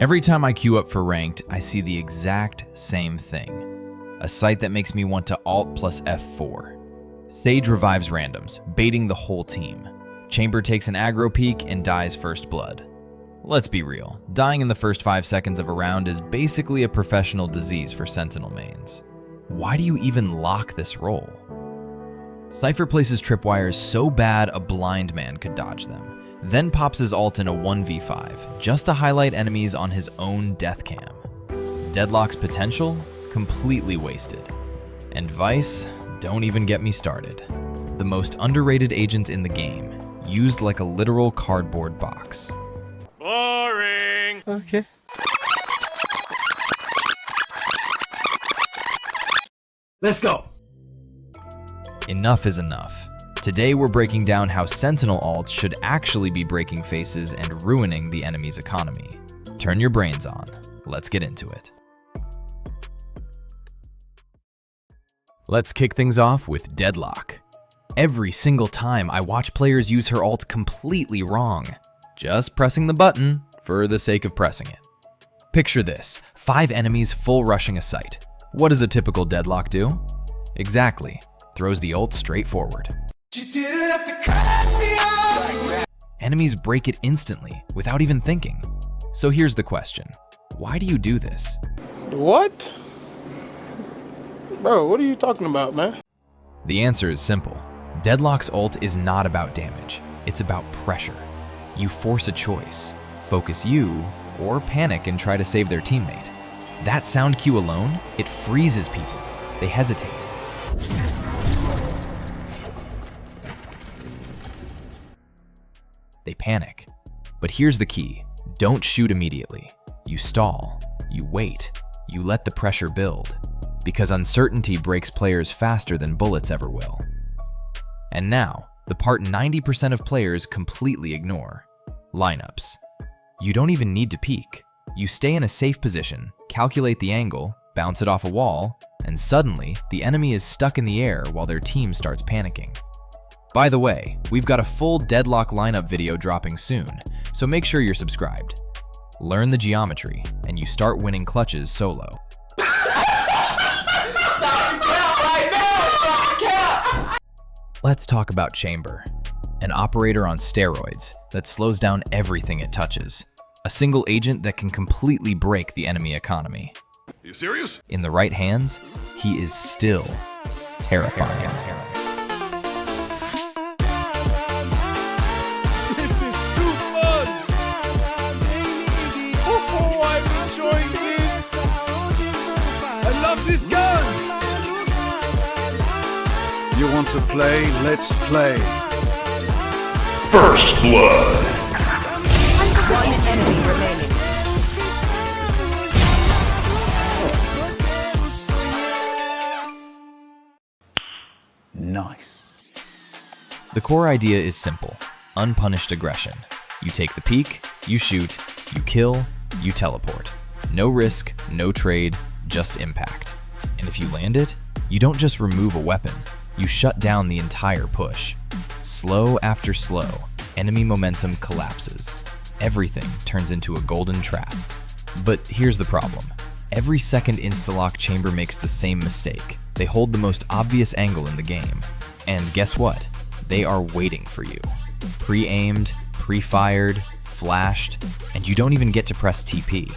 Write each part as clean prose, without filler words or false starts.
Every time I queue up for ranked, I see the exact same thing. A sight that makes me want to Alt plus F4. Sage revives randoms, baiting the whole team. Chamber takes an aggro peek and dies first blood. Let's be real, dying in the first 5 seconds of a round is basically a professional disease for Sentinel mains. Why do you even lock this role? Cypher places tripwires so bad a blind man could dodge them, then pops his ult in a 1v5 just to highlight enemies on his own death cam. Deadlock's potential? Completely wasted. And Vyse? Don't even get me started. The most underrated agent in the game, used like a literal cardboard box. Boring! Okay. Let's go! Enough is enough. Today we're breaking down how Sentinel ults should actually be breaking faces and ruining the enemy's economy. Turn your brains on. Let's get into it. Let's kick things off with Deadlock. Every single time I watch players use her ult completely wrong, just pressing the button for the sake of pressing it. Picture this, 5 enemies full rushing a site. What does a typical Deadlock do? Exactly, throws the ult straight forward. Enemies break it instantly, without even thinking. So here's the question, why do you do this? What? Bro, what are you talking about, man? The answer is simple. Deadlock's ult is not about damage, it's about pressure. You force a choice, focus you, or panic and try to save their teammate. That sound cue alone, it freezes people. They hesitate. They panic. But here's the key. Don't shoot immediately. You stall. You wait. You let the pressure build. Because uncertainty breaks players faster than bullets ever will. And now, the part 90% of players completely ignore. Lineups. You don't even need to peek. You stay in a safe position, calculate the angle, bounce it off a wall, and suddenly, the enemy is stuck in the air while their team starts panicking. By the way, we've got a full Deadlock lineup video dropping soon, so make sure you're subscribed. Learn the geometry, and you start winning clutches solo. Let's talk about Chamber, an operator on steroids that slows down everything it touches. A single agent that can completely break the enemy economy. Are you serious? In the right hands, he is still terrifying. This is too fun! Oh, I'm enjoying this! I love this gun! You want to play? Let's play. First blood! One enemy remaining. Nice. The core idea is simple. Unpunished aggression. You take the peek, you shoot, you kill, you teleport. No risk, no trade, just impact. And if you land it, you don't just remove a weapon, you shut down the entire push. Slow after slow, enemy momentum collapses. Everything turns into a golden trap. But here's the problem. Every second insta-lock Chamber makes the same mistake. They hold the most obvious angle in the game. And guess what? They are waiting for you. Pre-aimed, pre-fired, flashed, and you don't even get to press TP.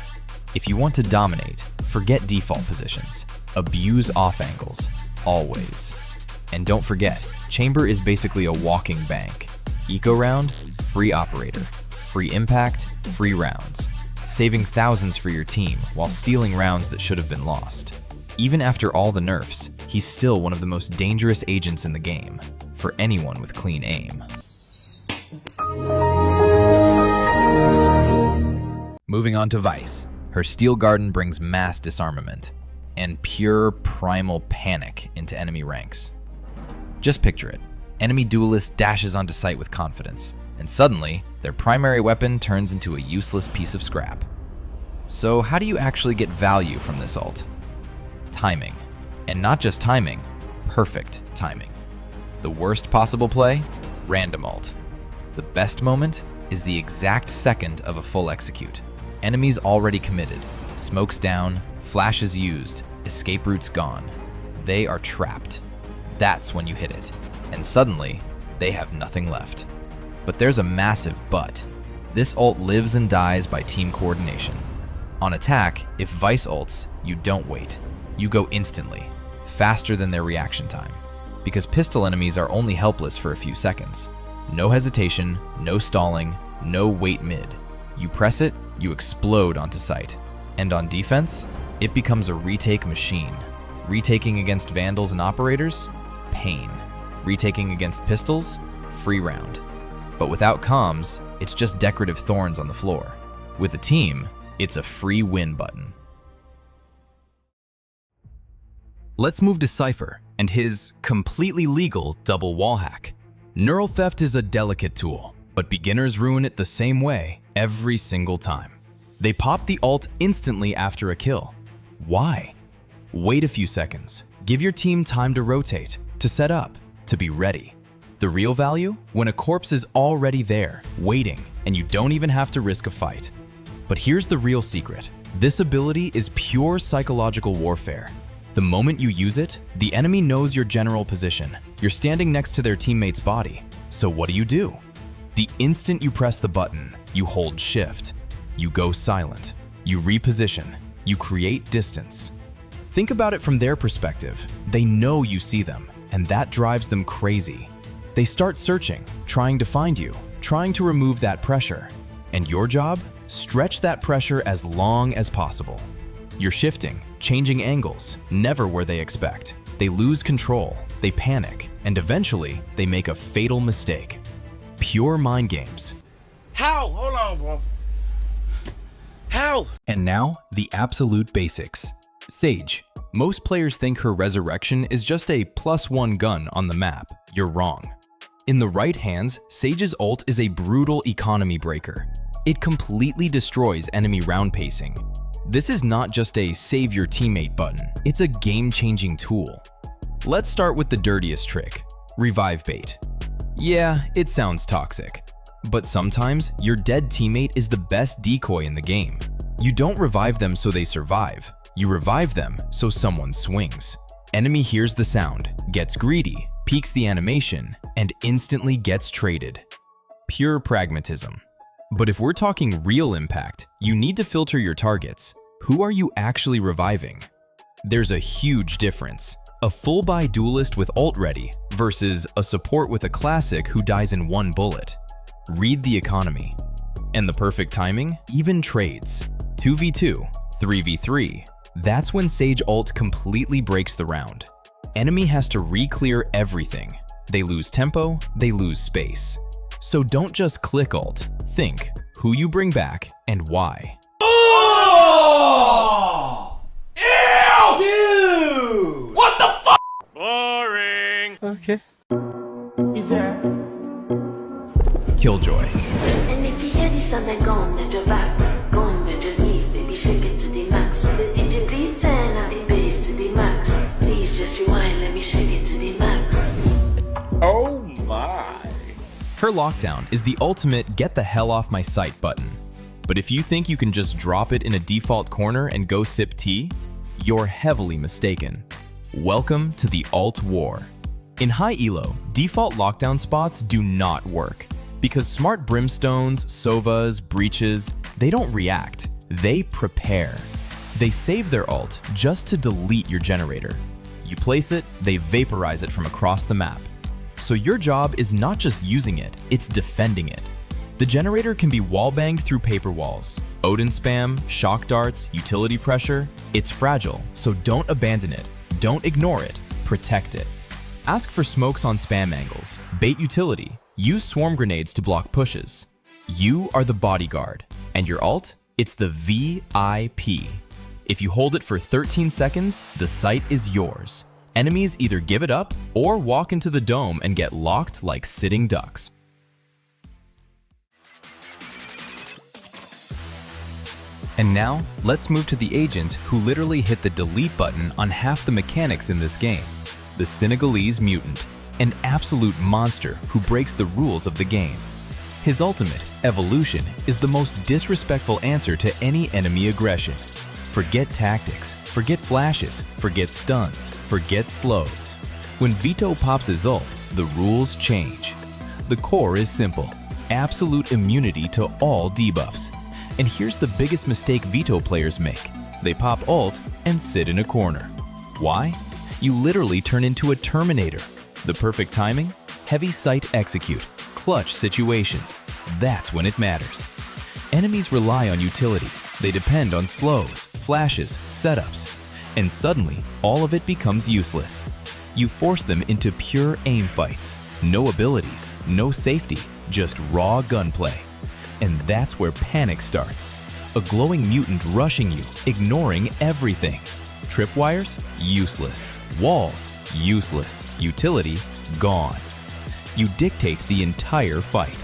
If you want to dominate, forget default positions. Abuse off angles, always. And don't forget, Chamber is basically a walking bank. Eco round, free operator. Free impact, free rounds. Saving thousands for your team while stealing rounds that should have been lost. Even after all the nerfs, he's still one of the most dangerous agents in the game, for anyone with clean aim. Moving on to Vyse. Her Steel Garden brings mass disarmament and pure primal panic into enemy ranks. Just picture it. Enemy duelist dashes onto site with confidence, and suddenly, their primary weapon turns into a useless piece of scrap. So how do you actually get value from this ult? Timing. And not just timing, perfect timing. The worst possible play? Random ult. The best moment is the exact second of a full execute. Enemies already committed. Smoke's down, flashes used, escape routes gone. They are trapped. That's when you hit it. And suddenly, they have nothing left. But there's a massive but. This ult lives and dies by team coordination. On attack, if Vyse ults, you don't wait. You go instantly, faster than their reaction time. Because pistol enemies are only helpless for a few seconds. No hesitation, no stalling, no wait mid. You press it, you explode onto sight. And on defense, it becomes a retake machine. Retaking against Vandals and Operators? Pain. Retaking against pistols? Free round. But without comms, it's just decorative thorns on the floor. With a team, it's a free win button. Let's move to Cypher and his completely legal double wallhack. Neural theft is a delicate tool, but beginners ruin it the same way every single time. They pop the ult instantly after a kill. Why? Wait a few seconds. Give your team time to rotate, to set up, to be ready. The real value? When a corpse is already there, waiting, and you don't even have to risk a fight. But here's the real secret. This ability is pure psychological warfare. The moment you use it, the enemy knows your general position. You're standing next to their teammate's body. So what do? The instant you press the button, you hold shift. You go silent. You reposition. You create distance. Think about it from their perspective. They know you see them, and that drives them crazy. They start searching, trying to find you, trying to remove that pressure. And your job? Stretch that pressure as long as possible. You're shifting, changing angles, never where they expect. They lose control, they panic, and eventually they make a fatal mistake. Pure mind games. How? Hold on, bro. How? And now, the absolute basics. Sage. Most players think her resurrection is just a +1 gun on the map. You're wrong. In the right hands, Sage's ult is a brutal economy breaker. It completely destroys enemy round pacing. This is not just a save your teammate button, it's a game-changing tool. Let's start with the dirtiest trick, revive bait. Yeah, it sounds toxic, but sometimes your dead teammate is the best decoy in the game. You don't revive them so they survive, you revive them so someone swings. Enemy hears the sound, gets greedy, peeks the animation, and instantly gets traded. Pure pragmatism. But if we're talking real impact, you need to filter your targets. Who are you actually reviving? There's a huge difference. A full buy duelist with ult ready versus a support with a classic who dies in one bullet. Read the economy. And the perfect timing? Even trades. 2v2, 3v3. That's when Sage ult completely breaks the round. Enemy has to re-clear everything. They lose tempo, they lose space. So don't just click ult. Think who you bring back and why. Oh! Ew! Dude! What the fuck? Boring. Okay. Killjoy. And if you hear the sound like gone at your back, gone at your knees, baby, shake it to the max. So the DJ, please turn up the bass to the max. Please just rewind, let me shake it to the max. Oh my. Her lockdown is the ultimate get the hell off my sight button. But if you think you can just drop it in a default corner and go sip tea, you're heavily mistaken. Welcome to the alt war. In high elo, default lockdown spots do not work because smart brimstones, sovas, breaches, they don't react, they prepare. They save their ult just to delete your generator. You place it, they vaporize it from across the map. So your job is not just using it, it's defending it. The generator can be wallbanged through paper walls, Odin spam, shock darts, utility pressure. It's fragile, so don't abandon it. Don't ignore it, protect it. Ask for smokes on spam angles, bait utility, use swarm grenades to block pushes. You are the bodyguard, and your ult? It's the VIP. If you hold it for 13 seconds, the site is yours. Enemies either give it up or walk into the dome and get locked like sitting ducks. And now, let's move to the agent who literally hit the delete button on half the mechanics in this game. The Senegalese mutant, an absolute monster who breaks the rules of the game. His ultimate, Evolution, is the most disrespectful answer to any enemy aggression. Forget tactics, forget flashes, forget stuns, forget slows. When Veto pops his ult, the rules change. The core is simple, absolute immunity to all debuffs. And here's the biggest mistake Veto players make. They pop ult and sit in a corner. Why? You literally turn into a Terminator. The perfect timing? Heavy sight execute, clutch situations. That's when it matters. Enemies rely on utility. They depend on slows, flashes, setups. And suddenly, all of it becomes useless. You force them into pure aim fights. No abilities, no safety, just raw gunplay. And that's where panic starts. A glowing mutant rushing you, ignoring everything. Tripwires? Useless. Walls? Useless. Utility? Gone. You dictate the entire fight.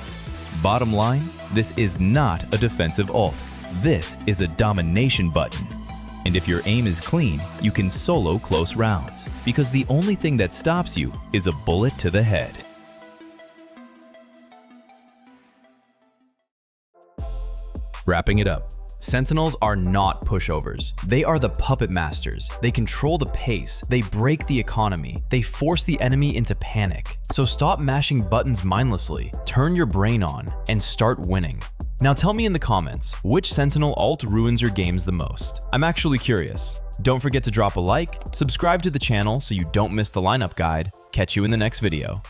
Bottom line, this is not a defensive ult. This is a domination button. And if your aim is clean, you can solo close rounds, because the only thing that stops you is a bullet to the head. Wrapping it up. Sentinels are not pushovers. They are the puppet masters. They control the pace. They break the economy. They force the enemy into panic. So stop mashing buttons mindlessly, turn your brain on, and start winning. Now tell me in the comments, which Sentinel ult ruins your games the most? I'm actually curious. Don't forget to drop a like, subscribe to the channel so you don't miss the lineup guide. Catch you in the next video.